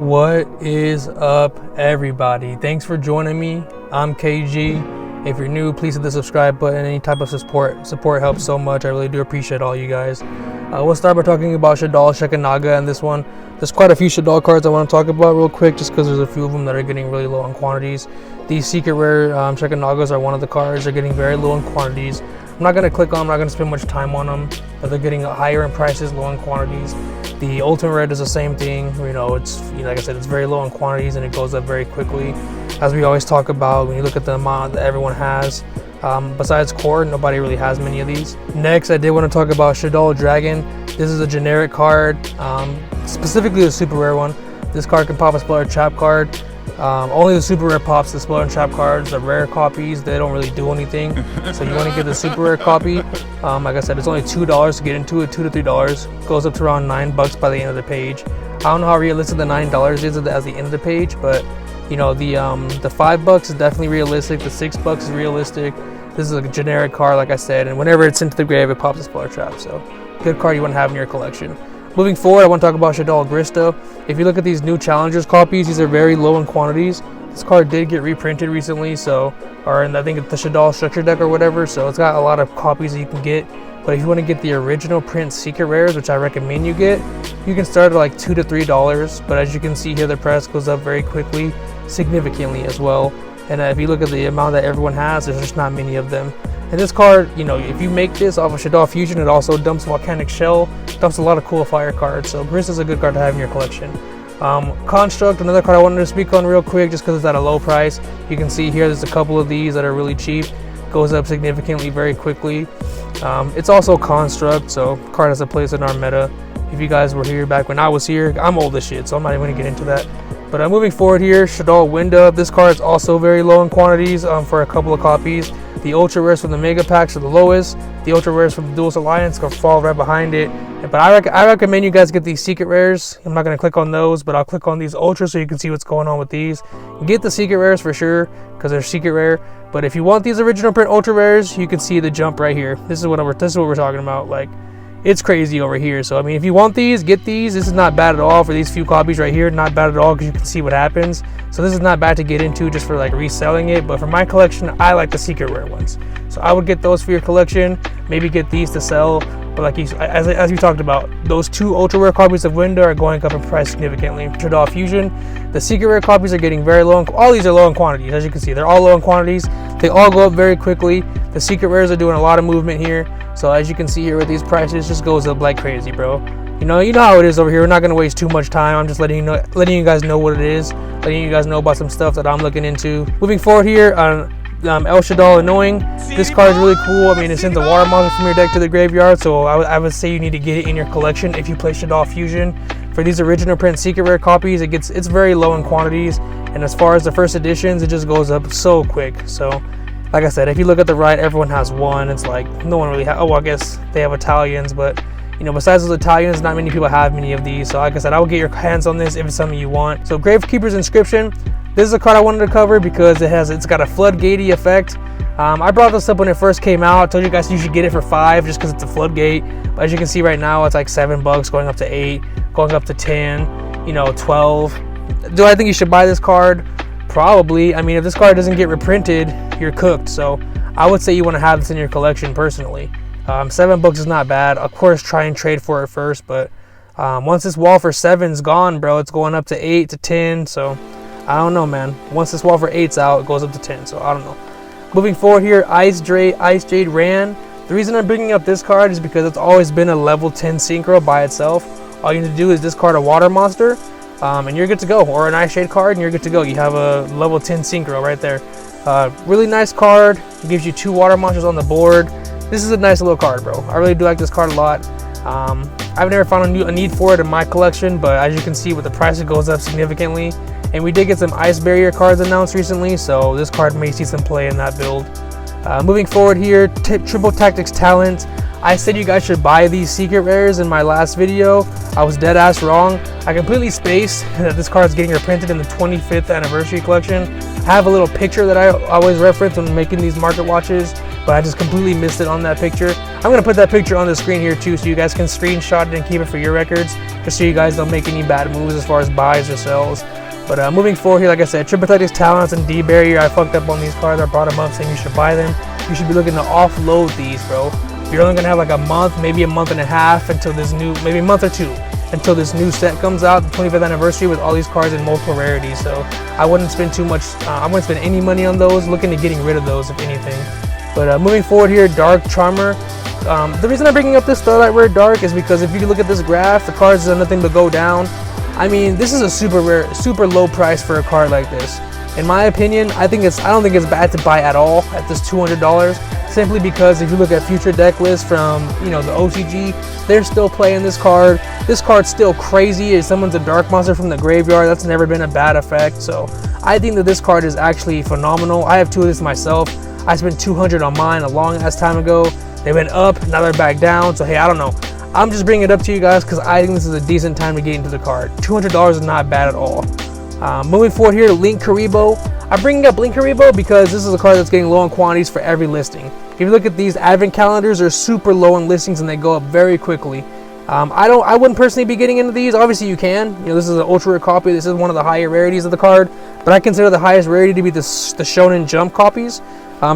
What is up, everybody? Thanks for joining me. I'm KG. If you're new, please hit the subscribe button. Any type of support helps so much. I really do appreciate all you guys. We'll start by talking about Shadal Shekanaga and this one. There's quite a few Shadal cards I want to talk about real quick, just because there's a few of them that are getting really low on quantities. These secret rare Shekanagas are one of the cards. They're getting very low in quantities. I'm not going to click on them, I'm not going to spend much time on them, but they're getting higher in prices, low in quantities. The Ultimate Red is the same thing. It's like I said, it's very low in quantities and it goes up very quickly. As we always talk about, when you look at the amount that everyone has, besides Core, nobody really has many of these. Next, I did want to talk about Shadal Dragon. This is a generic card, specifically a super rare one. This card can pop a Spell or Trap card. Only the super rare pops the Spell and Trap cards. The rare copies, they don't really do anything. So you want to get the super rare copy. Like I said, it's only $2 to get into it, $2 to $3. Goes up to around $9 by the end of the page. I don't know how realistic the $9 is at the end of the page, but the $5 is definitely realistic. The $6 is realistic. This is a generic card, like I said, and whenever it's into the grave, it pops a Spell or Trap. So good card you want to have in your collection. Moving forward, I want to talk about Shadal Grista. If you look at these new Challengers copies, these are very low in quantities. This card did get reprinted recently, I think it's the Shadal Structure Deck or whatever, so it's got a lot of copies that you can get. But if you want to get the original print secret rares, which I recommend you get, you can start at like $2 to $3. But as you can see here, the price goes up very quickly, significantly as well. And if you look at the amount that everyone has, there's just not many of them. And this card, if you make this off of Shadal Fusion, it also dumps Volcanic Shell, dumps a lot of cool fire cards. So Grist is a good card to have in your collection. Construct, another card I wanted to speak on real quick just because it's at a low price. You can see here there's a couple of these that are really cheap. Goes up significantly very quickly. It's also Construct, so card has a place in our meta. If you guys were here back when I was here, I'm old as shit, so I'm not even going to get into that. But moving forward here, Shadal Winda. This card is also very low in quantities for a couple of copies. The Ultra Rares from the Mega Packs are the lowest. The Ultra Rares from the Duelist Alliance can fall right behind it. But I recommend you guys get these Secret Rares. I'm not going to click on those, but I'll click on these Ultra so you can see what's going on with these. Get the Secret Rares for sure, because they're Secret Rare. But if you want these original print Ultra Rares, you can see the jump right here. This is what we're talking about. Like, it's crazy over here. So, if you want these, get these. This is not bad at all for these few copies right here. Not bad at all because you can see what happens. So this is not bad to get into just for like reselling it. But for my collection, I like the secret rare ones. So I would get those for your collection. Maybe get these to sell. But like as we talked about, those two ultra rare copies of Winda are going up in price significantly. Shadal Fusion, the secret rare copies are getting very low. All these are low in quantities, as you can see. They're all low in quantities. They all go up very quickly. The secret rares are doing a lot of movement here. So as you can see here with these prices, just goes up like crazy, bro. You know how it is over here. We're not gonna waste too much time. I'm just letting you guys know what it is, letting you guys know about some stuff that I'm looking into. Moving forward here on El Shadal Annoying. This card is really cool. It sends a water monster from your deck to the graveyard, so I would say you need to get it in your collection if you play Shadal Fusion. For these original print secret rare copies, it's very low in quantities, and as far as the first editions, it just goes up so quick. So like I said, if you look at the right, everyone has one. It's like no one really has. I guess they have Italians, but besides those Italians, not many people have many of these. So like I said, I will get your hands on this if it's something you want. So Gravekeeper's Inscription. This is a card I wanted to cover because it's got a floodgatey effect. I brought this up when it first came out. I told you guys you should get it for $5 just because it's a floodgate. But as you can see right now, it's like $7 going up to $8, going up to $10, $12. Do I think you should buy this card? Probably. If this card doesn't get reprinted, you're cooked. So I would say you want to have this in your collection personally. $7 is not bad. Of course, try and trade for it first, but once this wall for 7's gone, bro, it's going up to 8 to 10. So I don't know, man. Once this wall for 8's out, it goes up to 10. So I don't know. Moving forward here, Ice Jade Ran. The reason I'm bringing up this card is because it's always been a level 10 synchro by itself. All you need to do is discard a water monster, and you're good to go. Or an Ice Shade card, and you're good to go. You have a level 10 synchro right there. Really nice card. It gives you 2 water monsters on the board. This is a nice little card, bro. I really do like this card a lot. I've never found a need for it in my collection, but as you can see with the price, it goes up significantly. And we did get some Ice Barrier cards announced recently, so this card may see some play in that build. Moving forward here, Triple Tactics Talent. I said you guys should buy these secret rares in my last video. I was dead ass wrong. I completely spaced that this card is getting reprinted in the 25th anniversary collection. I have a little picture that I always reference when making these market watches. but I just completely missed it on that picture. I'm going to put that picture on the screen here too, so you guys can screenshot it and keep it for your records, just so you guys don't make any bad moves as far as buys or sells. But moving forward here, like I said, Triple Tactics Talents and D-Barrier, I fucked up on these cards. I brought them up saying you should buy them. You should be looking to offload these, bro. You're only gonna have like a month, maybe a month and a half until this new, maybe a month or two, until this new set comes out, the 25th anniversary, with all these cards in multiple rarities. So I wouldn't spend too much, I wouldn't spend any money on those, looking at getting rid of those if anything. But moving forward here, Dark Charmer. The reason I'm bringing up this Starlight Rare Dark is because if you look at this graph, the cards are nothing but go down. I mean, this is a super rare, super low price for a card like this. In my opinion, I don't think it's bad to buy at all at this $200, simply because if you look at future deck lists from, you know, the OCG, they're still playing this card. This card's still crazy. If someone's a Dark Monster from the graveyard, that's never been a bad effect. So I think that this card is actually phenomenal. I have two of this myself. I spent $200 on mine a long ass time ago. They went up, now they're back down. So hey, I don't know. I'm just bringing it up to you guys because I think this is a decent time to get into the card. $200 is not bad at all. Moving forward here, Link Karibo. I'm bringing up Link Karibo because this is a card that's getting low in quantities for every listing. If you look at these advent calendars, they're super low in listings and they go up very quickly. I wouldn't personally be getting into these. Obviously you can. You know, this is an ultra rare copy. This is one of the higher rarities of the card, but I consider the highest rarity to be the Shonen Jump copies.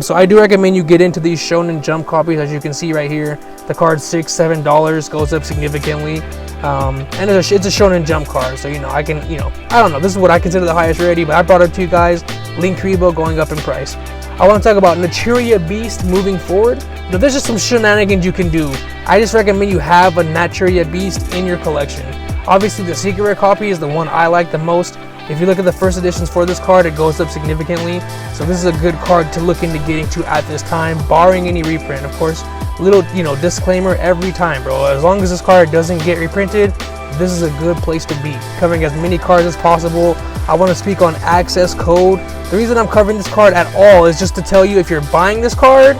So I do recommend you get into these Shonen Jump copies. As you can see right here, the card's $6-7, goes up significantly. And it's a Shonen Jump card, so you know, I don't know, this is what I consider the highest rarity, but I brought it to you guys. Link Karibo going up in price. I want to talk about Naturia Beast moving forward. Now, there's just some shenanigans you can do. I just recommend you have a Naturia Beast in your collection. Obviously, the secret rare copy is the one I like the most. If you look at the first editions for this card, it goes up significantly. So this is a good card to look into getting to at this time, barring any reprint. Of course, little, you know, disclaimer every time, bro. As long as this card doesn't get reprinted, this is a good place to be. Covering as many cards as possible. I want to speak on access code. The reason I'm covering this card at all is just to tell you, if you're buying this card,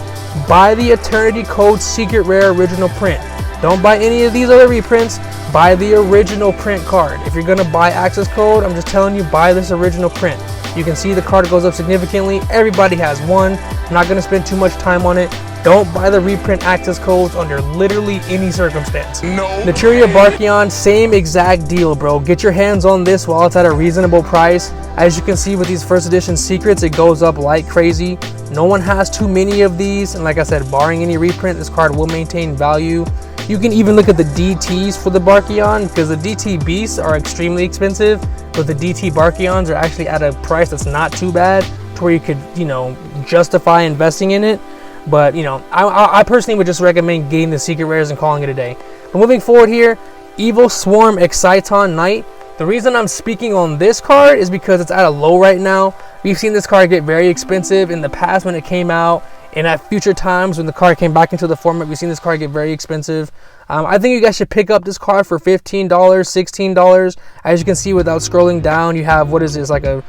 buy the Eternity Code Secret Rare original print. Don't buy any of these other reprints. Buy the original print card. If you're gonna buy access code, I'm just telling you, buy this original print. You can see the card goes up significantly. Everybody has one. I'm not gonna spend too much time on it. Don't buy the reprint access codes under literally any circumstance. No. Naturia Barkion, same exact deal, bro. Get your hands on this while it's at a reasonable price. As you can see with these first edition secrets, it goes up like crazy. No one has too many of these, and like I said, barring any reprint, this card will maintain value. You can even look at the DTs for the Barkion, because the DT Beasts are extremely expensive, but the DT Barkions are actually at a price that's not too bad, to where you could, you know, justify investing in it. But, you know, I personally would just recommend getting the secret rares and calling it a day. But moving forward here, Evil Swarm Exciton Knight. The reason I'm speaking on this card is because it's at a low right now. We've seen this card get very expensive in the past when it came out, and at future times when the card came back into the format, we've seen this card get very expensive. I think you guys should pick up this card for $15, $16. As you can see, without scrolling down, you have, what is this, like a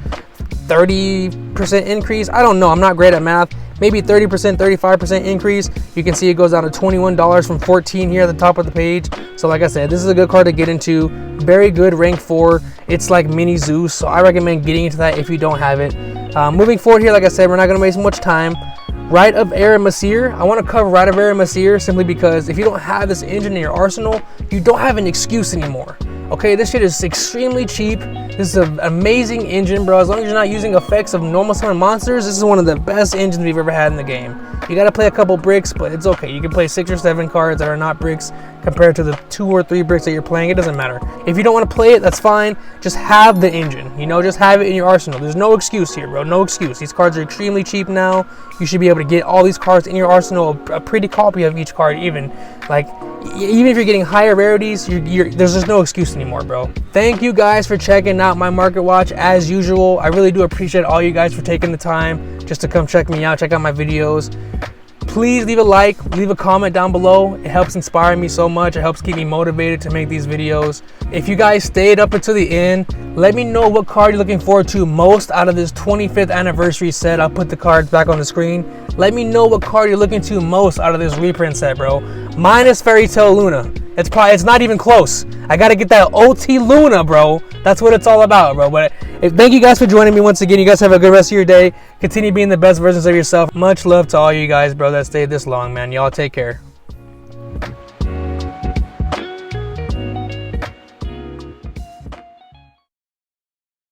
30% increase? I don't know, I'm not great at math. Maybe 30%, 35% increase. You can see it goes down to $21 from $14 here at the top of the page. So like I said, this is a good card to get into. Very good rank 4. It's like mini Zeus, so I recommend getting into that if you don't have it. Moving forward here, like I said, we're not going to waste much time. Rite of Aramasir. I want to cover Rite of Aramasir simply because if you don't have this engine in your arsenal, you don't have an excuse anymore. Okay, this shit is extremely cheap. This is an amazing engine, bro. As long as you're not using effects of normal summon monsters, this is one of the best engines we've ever had in the game. You gotta play a couple bricks, but it's okay. You can play 6 or 7 cards that are not bricks compared to the 2 or 3 bricks that you're playing. It doesn't matter. If you don't want to play it, that's fine. Just have the engine, you know, just have it in your arsenal. There's no excuse here, bro. No excuse. These cards are extremely cheap now. You should be able to get all these cards in your arsenal, a pretty copy of each card even. Like, even if you're getting higher rarities, there's just no excuse anymore, bro. Thank you guys for checking out my market watch as usual. I really do appreciate all you guys for taking the time just to come check me out, check out my videos. Please leave a like, leave a comment down below. It helps inspire me so much. It helps keep me motivated to make these videos. If you guys stayed up until the end, let me know what card you're looking forward to most out of this 25th anniversary set. I'll put the cards back on the screen. Let me know what card you're looking to most out of this reprint set, bro. Mine is Fairy Tail Luna. It's not even close. I gotta get that OT Luna, bro. That's what it's all about, bro. But Thank you guys for joining me once again. You guys have a good rest of your day. Continue being the best versions of yourself. Much love to all you guys, bro, that stayed this long, man. Y'all take care.